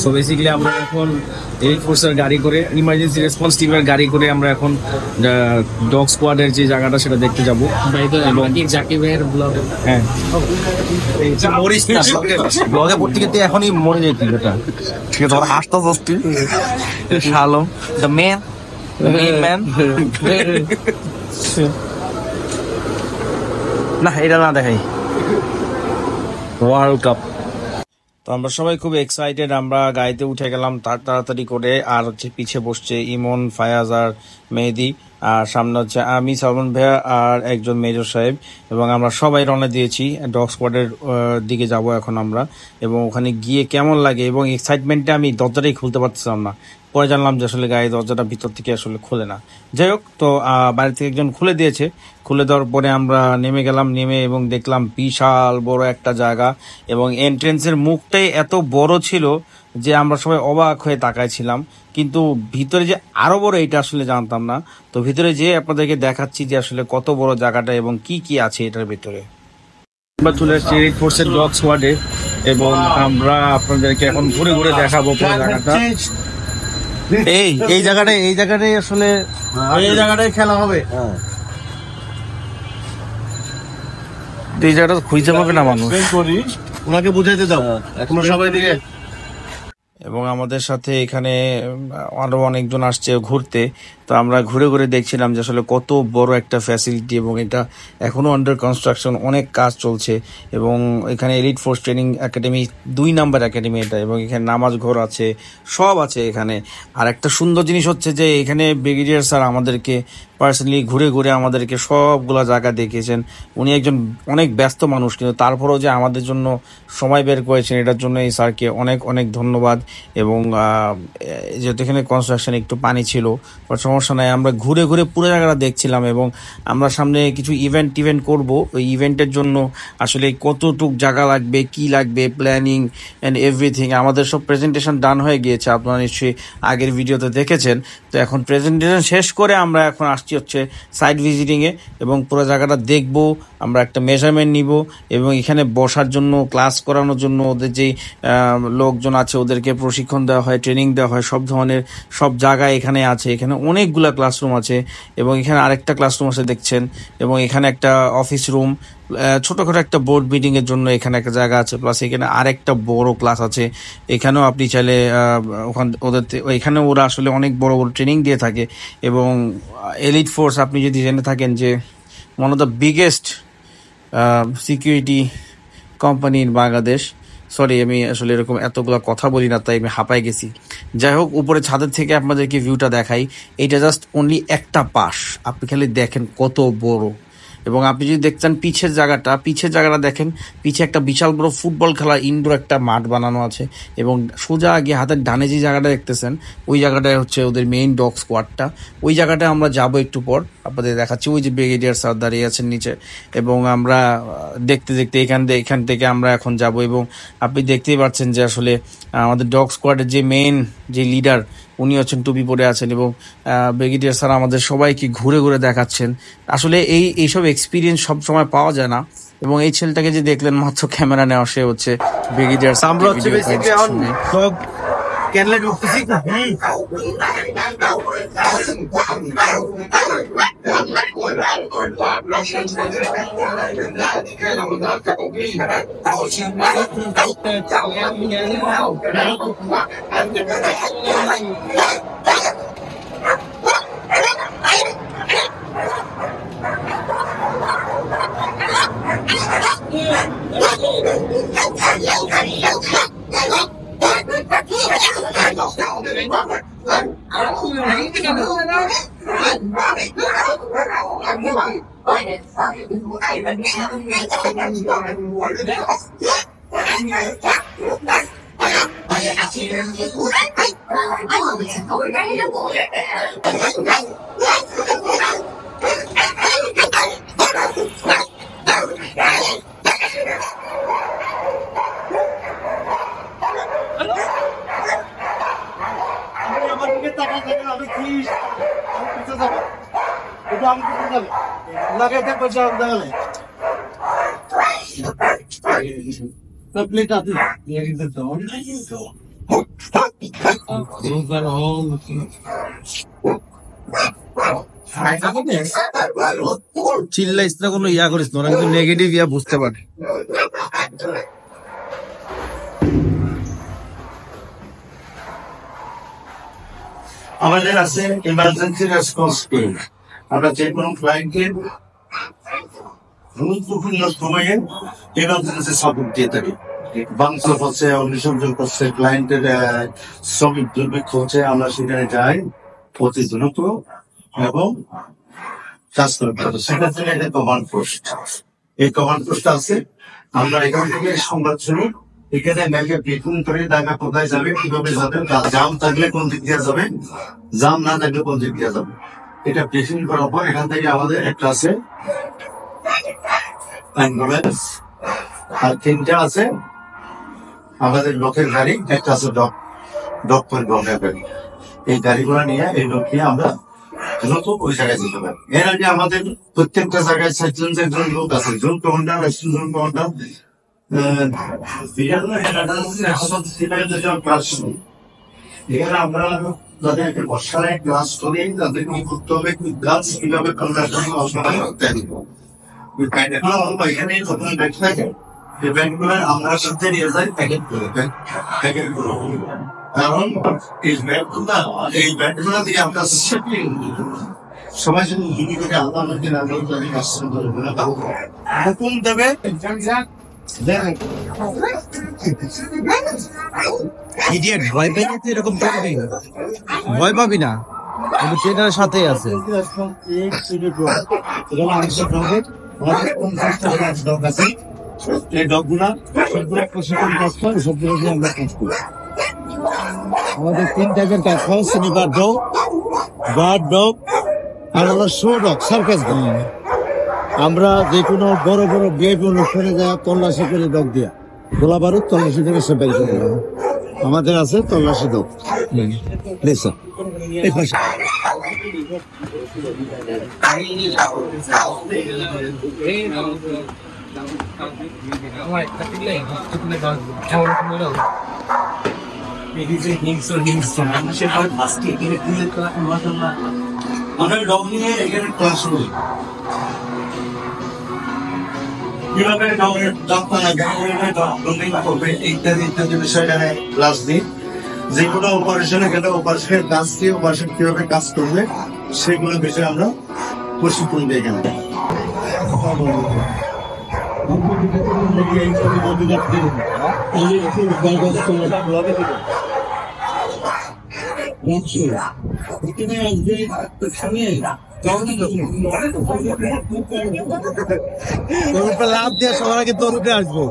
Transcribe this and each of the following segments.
So basically আমরা এখন elite ফোর্সের গাড়ি করে, ইমার্জেন্সি রেসপন্স টিমের গাড়ি করে আমরা এখন ডগ স্কোয়াডের যে জায়গাটা সেটা দেখতে যাবো। হ্যাঁ, ব্লগে পড়তে গেতে এখনই মরে যেত এটা, ঠিক আছে? হাসতে হাসতে শালম দ্য ম্যান ম্যান না, এটা না দেখাই ওয়ার্ল্ড কাপ। তো আমরা সবাই খুব এক্সাইটেড, আমরা গাড়িতে উঠে গেলাম তাড়াতাড়ি করে। আর হচ্ছে পিছিয়ে বসছে ইমন, ফায়াজ আর মেহেদি, আর সামনে হচ্ছে আমি, সালমান ভাইয়া আর একজন মেজর সাহেব, এবং আমরা সবাই রওনা দিয়েছি ডগ স্কোয়াডের দিকে যাব এখন আমরা। এবং ওখানে গিয়ে কেমন লাগে এবং এক্সাইটমেন্টে আমি দরজাটাই খুলতে পারছিলাম না। পরে জানলাম যে আসলে গাড়ির দরজাটা ভিতর থেকে আসলে খোলে না। যাই হোক, তো বাইরে থেকে একজন খুলে দিয়েছে। খুলে দেওয়ার পরে আমরা নেমে গেলাম, নেমে এবং দেখলাম বিশাল বড় একটা জায়গা, এবং এন্ট্রেন্সের মুখটাই এত বড় ছিল যে আমরা সবাই অবাক হয়ে তাকাইছিলাম। কিন্তু ভিতরে যে আরো বড় এটা আসলে জানতাম না। তো ভিতরে যেয়ে আপনাদেরকে দেখাচ্ছি যে আসলে কত বড় জায়গাটা এবং কি কি আছে এটার ভিতরে। আমরা চলে এসেছি এলিট ফোর্সের ডগ স্কোয়াডে, এবং আমরা আপনাদেরকে এখন ঘুরে ঘুরে দেখাবো পুরো জায়গাটা। এই জায়গাটাই আসলে এই জায়গাটাই খেলা হবে। এই জায়গাটা খুঁজে পাবে না মানুষ, ওনাকে বুঝাইতে দাও এখনো সবাই দিকে। এবং আমাদের সাথে এখানে আরো অনেকজন আসছে ঘুরতে। তো আমরা ঘুরে ঘুরে দেখছিলাম যে আসলে কত বড় একটা ফ্যাসিলিটি, এবং এটা এখনো আন্ডার কনস্ট্রাকশন, অনেক কাজ চলছে। এবং এখানে elite force training academy 2 number academy এটা, এবং এখানে নামাজ ঘর আছে, সব আছে এখানে। আর একটা সুন্দর জিনিস হচ্ছে যে এখানে ব্রিগেডিয়ার স্যার আমাদেরকে পার্সোনালি ঘুরে ঘুরে আমাদেরকে সবগুলা জায়গা দেখিয়েছেন। উনি একজন অনেক ব্যস্ত মানুষ, কিন্তু তারপরেও যে আমাদের জন্য সময় বের করেছেন, এটার জন্য এই স্যারকে অনেক অনেক ধন্যবাদ। এবং যেহেতু এখানে কনস্ট্রাকশন একটু পানি ছিল, সমস্যা নাই, আমরা ঘুরে ঘুরে পুরো জায়গাটা দেখছিলাম। এবং আমরা সামনে কিছু ইভেন্ট করব, ওই ইভেন্টের জন্য আসলে কতটুক জায়গা লাগবে, কি লাগবে, প্ল্যানিং অ্যান্ড এভরিথিং, আমাদের সব প্রেজেন্টেশন ডান হয়ে গিয়েছে, আপনারা নিশ্চয়ই আগের ভিডিওতে দেখেছেন। তো এখন প্রেজেন্টেশন শেষ করে আমরা এখন আসছি হচ্ছে সাইট ভিজিটিংয়ে, এবং পুরো জায়গাটা দেখব, আমরা একটা মেজারমেন্ট নিব, এবং এখানে বসার জন্য, ক্লাস করানোর জন্য ওদের যেই লোকজন আছে ওদেরকে প্রশিক্ষণ দেওয়া হয়, ট্রেনিং দেওয়া হয়, সব ধরনের সব জায়গায় এখানে আছে। এখানে অনেকগুলা ক্লাসরুম আছে, এবং এখানে আরেকটা ক্লাসরুম আছে দেখছেন, এবং এখানে একটা অফিস রুম, ছোটখাটো একটা বোর্ড মিটিং এর জন্য এখানে একটা জায়গা আছে, প্লাস এখানে আরেকটা বড় ক্লাস আছে। এখানেও আপনি চাইলে এখানে ওরা আসলে অনেক বড় বড় ট্রেনিং দিয়ে থাকে। এবং এলিট ফোর্স আপনি যদি জেনে থাকেন যে one of the biggest security company in Bangladesh. Sorry, আমি আসলে এরকম এতগুলো কথা বলি না, তাই আমি হাঁপাই গেছি। যাই হোক, উপরে ছাদের থেকে আপনাদেরকে ভিউটা দেখাই। এইটা জাস্ট অনলি একটা পাশ, আপনি খালি দেখেন কত বড়। এবং আপনি যদি দেখছেন পিছের জায়গাটা দেখেন, পিছে একটা বিশাল বড় ফুটবল খেলা ইনডোর একটা মাঠ বানানো আছে। এবং সোজা গিয়ে হাতের ডানে যে জায়গাটা দেখতেছেন, ওই জায়গাটায় হচ্ছে ওদের মেইন ডগ স্কোয়াডটা। ওই জায়গাটায় আমরা যাবো একটু পর, আপনাদের দেখাচ্ছি। ওই যে ব্রিগেডিয়ার স্যার দাঁড়িয়ে আছেন নিচে, এবং আমরা দেখতে দেখতে এখান থেকে আমরা এখন যাব। এবং আপনি দেখতেই পাচ্ছেন যে আসলে আমাদের ডগ স্কোয়াডের যে মেইন যে লিডার, উনি হচ্ছেন টুপি পরে আছেন, এবং ব্রিগেডিয়ার স্যার আমাদের সবাইকে ঘুরে ঘুরে দেখাচ্ছেন। আসলে এইসব এক্সপিরিয়েন্স সব সময় পাওয়া যায় না। এবং এই ছেলেটাকে যে দেখলেন মাত্র ক্যামেরা নেওয়া, সে হচ্ছে ব্রিগেডিয়ার স্যার। আমরা হচ্ছে চিল্লাইস না, কোনো ইয়া করিস না, ওরা কিন্তু নেগেটিভ ইয়া বুঝতে পারে। আমাদের আছে ইমার্জেন্সি রেসপন্স টিম। আমরা যে কোনো ক্লায়েন্টকে গুরুত্বপূর্ণ সময়ে ইমার্জেন্সি সাপোর্ট দিয়ে থাকি। ভাঙচুর হচ্ছে, অগ্নিসংযোগ হচ্ছে, ক্লায়েন্টের শ্রমিক দুর্ভিক্ষ হচ্ছে, আমরা সেখানে যাই অতি দ্রুত এবং কাজ করতে হবে। সেক্ষেত্রে এটা কমান্ড পোস্ট। এই কমান্ড পোস্ট আছে, আমরা এখান থেকে সংবাদ শুনি, এখানে ম্যাপে বেকুন করে জায়গা কোথায় যাবে, কিভাবে যাবে, জাম থাকলে কোন দিক দিয়ে যাবে, জাম না থাকলে কোন দিক দিয়ে যাবে, এটা ব্রিফিং করার পর এখান থেকে আমাদের একটা আছে অ্যাম্বুলেন্স, আর তিনটা আছে আমাদের লোকের গাড়ি, একটা আছে ডক পরিবহনের গাড়ি। এই গাড়িগুলো নিয়ে এই লোক নিয়ে আমরা দ্রুত ওই জায়গায় যেতে পারি। এর আগে আমাদের প্রত্যেকটা জায়গায় চারজন চারজন লোক আছে, zone commander, assistant zone commander, এখানে আমরা যাদেরকে বর্ষায় ক্লাস করি, তাদেরকে কি করতে হবে, গাছ কিভাবে এখানে যখন ব্যাগ থাকে, এই ব্যাগগুলো আমরা সাথে নিয়ে যাই প্যাকেট করে, প্যাকেট করে। কারণ এই ব্যাগগুলো দিয়ে আমরা সবাই যদি হিন্দি থেকে আলাদা হুকুম দেবে, ভয় পেয়ে এরকম করবি, ভয় পাবি না, কিন্তু ট্রেনারের সাথেই আছে। এই ডগগুলা সবগুলো প্রশিক্ষণ কাজ করে, সবগুলো দিয়ে আমরা কাজ করি। আমাদের 3 টাইপের কাজ হয়, সিনিবার ডগ, গার্ড ডগ, আর হলো শো ডগ, সার্কাস ডগ। আমরা যে কোনো বড় বড় বিআইপি অনুষ্ঠানে যায় তল্লাশি করে ডগ দিয়া, গোলা বারুদ তল্লাশি করে সে বের করে দেওয়া। আমাদের আছে তল্লাশি ডগ। এই পাশে আমরা ডগ নিয়ে এখানে ক্লাস করি, কিভাবে ইত্যাদি ইত্যাদি বিষয়টা ক্লাস দিই। যে কোনো অপারেশনে গেলে অপারেশনের কাজ দিয়ে অপারেশন কিভাবে কাজ করবে সেগুলো বিষয়ে আমরা প্রশিক্ষণ দিই এখানে। লাভ দিয়ে সবার আগে তরুতে আসবো।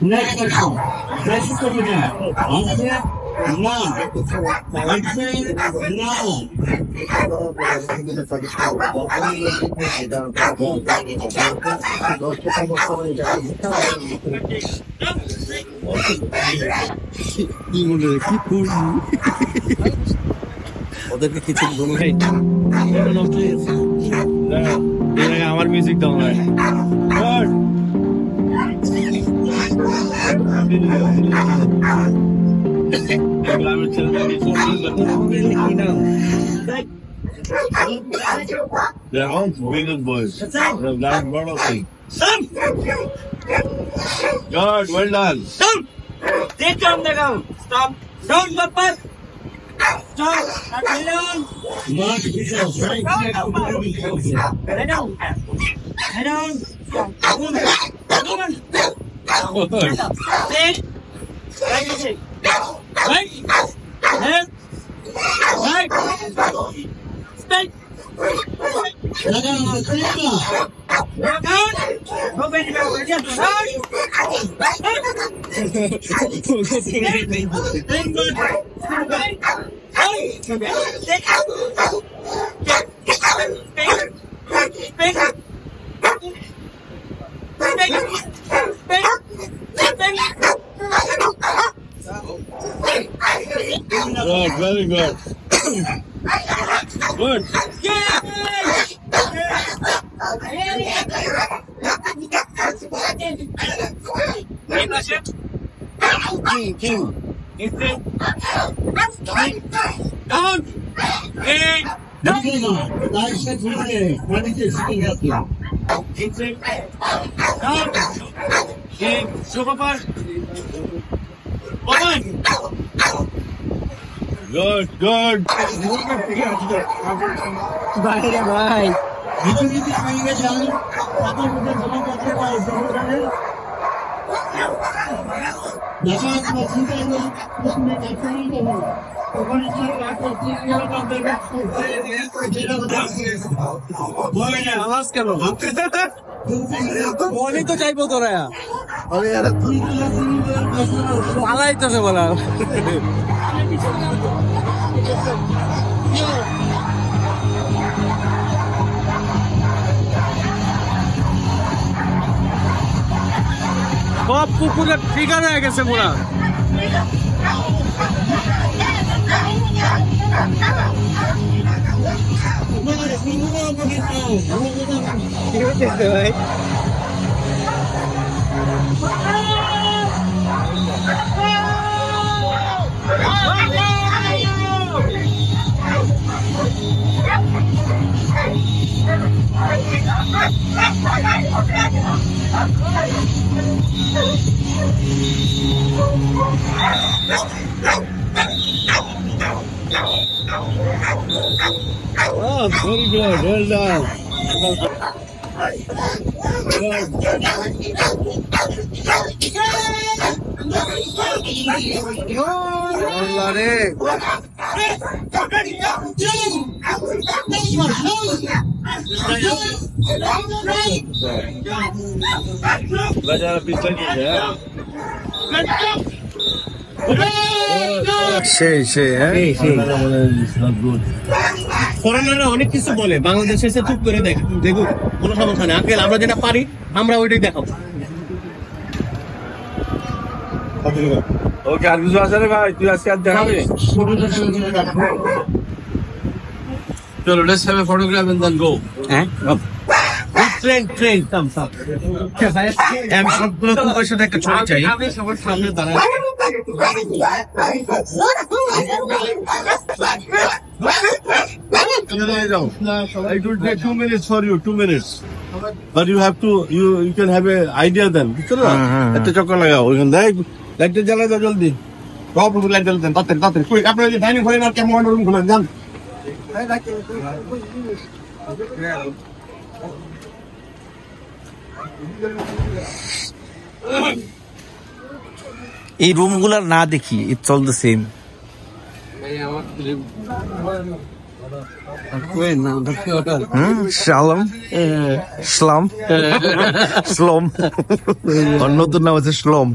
Next action. Next action. ওদেরকে কিছু বলুন। আমার মিউজিক দাও না। They're all big boys. They've done a lot of things. Good, well done. Take on the ground. Stop. Down, Papa. Stop. Lay down. Lay down. Lay down. Sit. Right. Sit. Right. Left. Right. Straight. Look out. Go back. Good, very good. Good. King. Down. Good, good. Bye. আওয়াজ কেন বলি তো চাইবো তোরা পালাইতেছে বলা সব কুকুরের figure হয়ে গেছে পুরা ভাই Oh, very good. Well done. ফরেনাররা অনেক কিছু বলে বাংলাদেশে এসে চুপ করে দেখ দেখুন কোনো সমস্যা নেই আঙ্কেল আমরা যেটা পারি আমরা ওইটাই দেখাবো ওকে আর কিছু আছে রে ভাই তুই আজকে আর দেখাবে চলো let's have a photograph and then go হ্যাঁ ট্রেন কাম সাম আমি সবগুলো তোমার সাথে একটা ছবি চাই আমি সবার সামনে দাঁড়াই It will take 2 minutes for you, 2 minutes. But you have to, you can have a idea then. বুঝছো না? একটা চক্কর লাগাও ওইখান দেখ লাইটটা জ্বালা দাও জলদি। সব লাইট জ্বালা দেন তাড়াতাড়ি কুইক আপনারা যে ডাইনিং হলেন আর কেমন রুম খুলেন যান। এই রুমগুলা না দেখি ইটস অল দ্য সেম শালম শ্লাম শ্লম ওর নতুন নাম আছে শ্লম